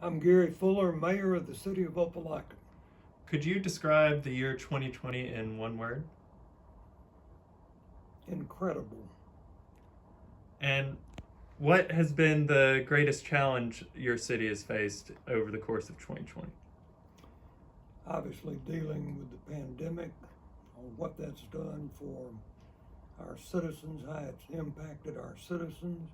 I'm Gary Fuller, Mayor of the City of Opelika. Could you describe the year 2020 in one word? Incredible. And what has been the greatest challenge your city has faced over the course of 2020? Obviously, dealing with the pandemic, what that's done for our citizens, how it's impacted our citizens,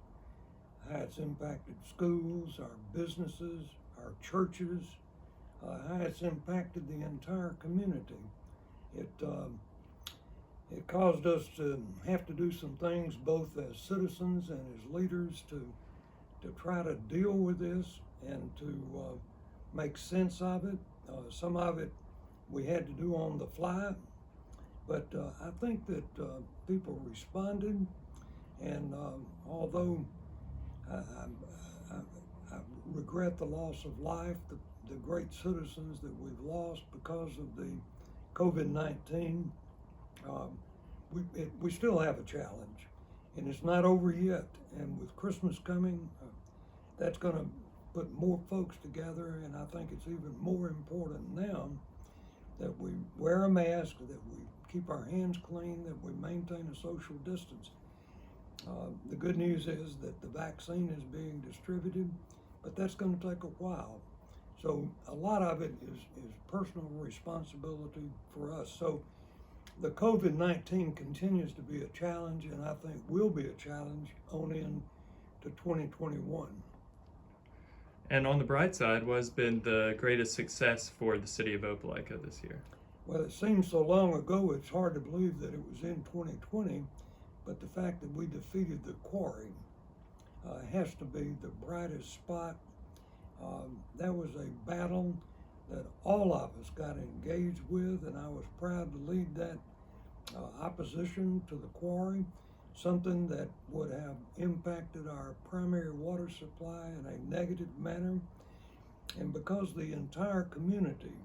how it's impacted schools, our businesses, our churches, how it's impacted the entire community. It it caused us to have to do some things both as citizens and as leaders to try to deal with this and to make sense of it. Some of it we had to do on the fly, but I think that people responded, and although I regret the loss of life, the great citizens that we've lost because of the COVID-19, we still have a challenge, and it's not over yet. And with Christmas coming, that's going to put more folks together, and I think it's even more important now that we wear a mask, that we keep our hands clean, that we maintain a social distance. The good news is that the vaccine is being distributed, but that's going to take a while. So a lot of it is personal responsibility for us. So the COVID-19 continues to be a challenge, and I think will be a challenge on into 2021. And on the bright side, what has been the greatest success for the city of Opelika this year? Well, it seems so long ago, it's hard to believe that it was in 2020, but the fact that we defeated the quarry has to be the brightest spot. That was a battle that all of us got engaged with, and I was proud to lead that opposition to the quarry, something that would have impacted our primary water supply in a negative manner. And because the entire community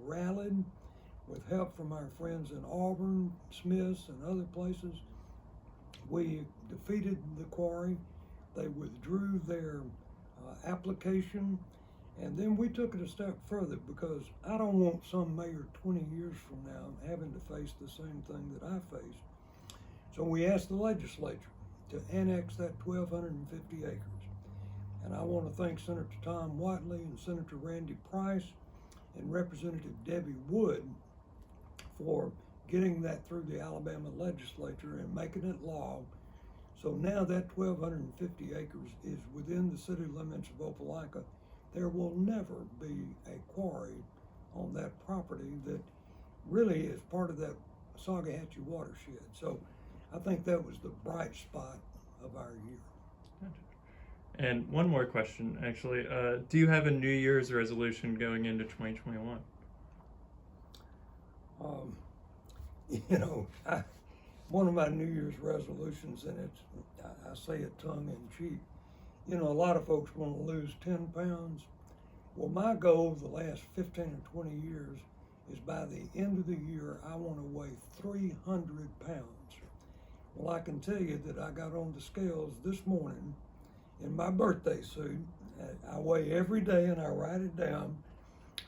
rallied with help from our friends in Auburn, Smiths, and other places, we defeated the quarry. They withdrew their application, and then we took it a step further because I don't want some mayor 20 years from now having to face the same thing that I faced. So we asked the legislature to annex that 1,250 acres. And I want to thank Senator Tom Watley and Senator Randy Price and Representative Debbie Wood for getting that through the Alabama legislature and making it law. So now that 1,250 acres is within the city limits of Opelika. There will never be a quarry on that property that really is part of that Saugahatchee watershed. So I think that was the bright spot of our year. And one more question, actually. Do you have a New Year's resolution going into 2021? One of my New Year's resolutions, and I say it tongue in cheek, a lot of folks want to lose 10 pounds. Well, my goal the last 15 or 20 years is by the end of the year, I want to weigh 300 pounds. Well, I can tell you that I got on the scales this morning in my birthday suit. I weigh every day and I write it down.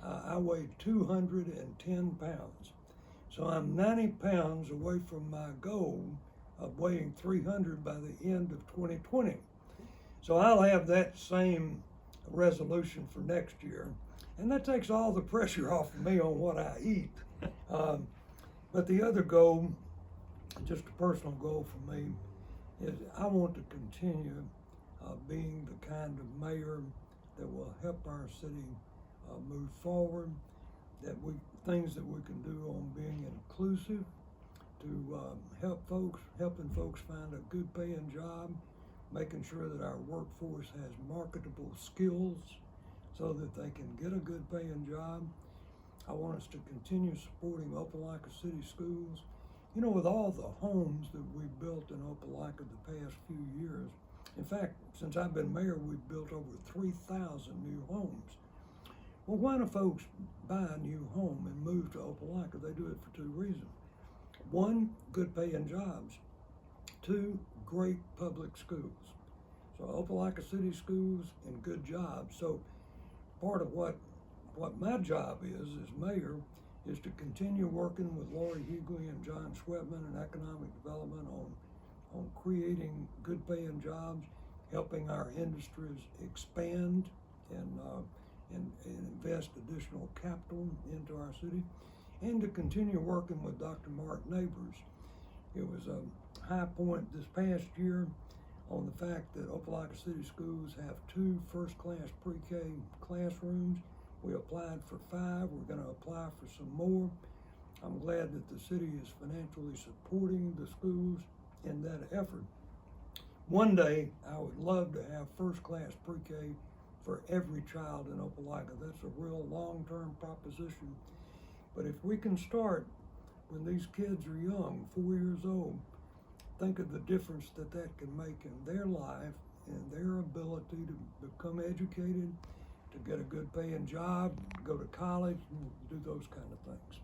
I weighed 210 pounds. So I'm 90 pounds away from my goal of weighing 300 by the end of 2020. So I'll have that same resolution for next year. And that takes all the pressure off of me on what I eat. But the other goal, just a personal goal for me, is I want to continue being the kind of mayor that will help our city move forward, things that we can do on being inclusive, to helping folks find a good paying job, making sure that our workforce has marketable skills so that they can get a good paying job. I want us to continue supporting Opelika City Schools. With all the homes that we've built in Opelika the past few years, in fact, since I've been mayor, we've built over 3,000 new homes. Well, why do folks buy a new home and move to Opelika? They do it for two reasons. One, good paying jobs. Two, great public schools. So Opelika City Schools and good jobs. So part of what my job is as mayor is to continue working with Lori Hughley and John Schwetman in economic development on creating good paying jobs, helping our industries expand and invest additional capital into our city, and to continue working with Dr. Mark Neighbors. It was a high point this past year on the fact that Opelika City Schools have 2 first-class pre-K classrooms. We applied for 5. We're going to apply for some more. I'm glad that the city is financially supporting the schools in that effort. One day, I would love to have first-class pre-K for every child in Opelika. That's a real long-term proposition. But if we can start when these kids are young, 4 years old, think of the difference that can make in their life and their ability to become educated, to get a good paying job, go to college, and do those kind of things.